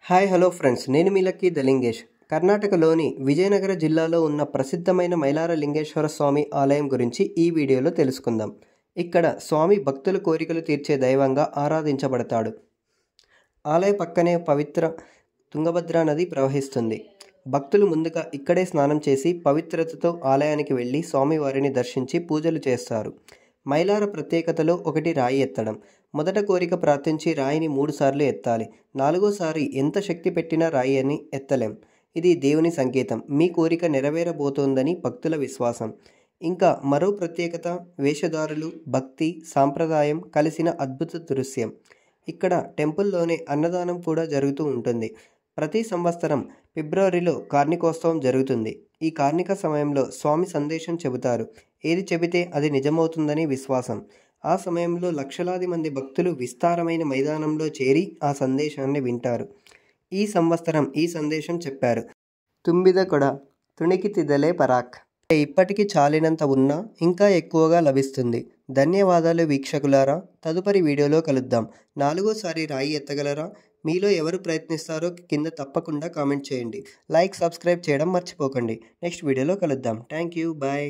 Hi hello friends, నేను మీ lucky the Lingesh. కర్ణాటకలోని విజయనగర జిల్లాలో ఉన్న ప్రసిద్ధమైన మైలార లింగేశ్వర స్వామి ఆలయం గురించి ఈ వీడియోలో తెలుసుకుందాం. ఇక్కడ స్వామి భక్తుల కోరికలు తీర్చే దైవంగా ఆరాధించబడతాడు. ఆలయ పక్కనే పవిత్ర తుంగభద్ర నది ప్రవహిస్తుంది. భక్తులు ముందుగా ఇక్కడే స్నానం చేసి పవిత్రతతో ఆలయానికి వెళ్ళి స్వామివారిని దర్శించి పూజలు చేస్తారు. మైలార ప్రత్యేకతలో ఒకటి రాయి ఎత్తడం. మొదట కోరిక ప్రార్థించి రాయిని 3 సార్లు ఎత్తాలి. 4వసారి ఎంత శక్తి పెట్టినా రాయి అని ఎత్తలేం. ఇది దేవుని సంకేతం. మీ కోరిక నెరవేరబోతోందని భక్తుల విశ్వాసం. ఇంకా మరో ప్రత్యేకత వేషధారులు, భక్తి, సాంప్రదాయం కలిసిన అద్భుత దృశ్యం. ఇక్కడ టెంపుల్లోనే అన్నదానం కూడా జరుగుతూ ఉంటుంది. ప్రతి సంవత్సరం ఫిబ్రవరిలో కార్ణికోత్సవం జరుగుతుంది. ఈ కార్ణిక సమయంలో స్వామి సందేశం చెబుతారు. ఏది చెబితే అది నిజమవుతుందని విశ్వాసం. ఆ సమయంలో లక్షలాది మంది భక్తులు విస్తారమైన మైదానంలో చేరి ఆ సందేశాన్ని వింటారు. ఈ సంవత్సరం ఈ సందేశం చెప్పారు. తుంబిద కొడ తుణికితిదలే పరాక్. ఇప్పటికీ చాలినంత ఉన్నా ఇంకా ఎక్కువగా లభిస్తుంది. ధన్యవాదాలు వీక్షకులారా. తదుపరి వీడియోలో కలుద్దాం. 4వసారి రాయి ఎత్తగలరా? మీలో ఎవరు ప్రయత్నిస్తారో కింద తప్పకుండా కామెంట్ చేయండి. లైక్, సబ్స్క్రైబ్ చేయడం మర్చిపోకండి. నెక్స్ట్ వీడియోలో కలుద్దాం. Thank you. బాయ్.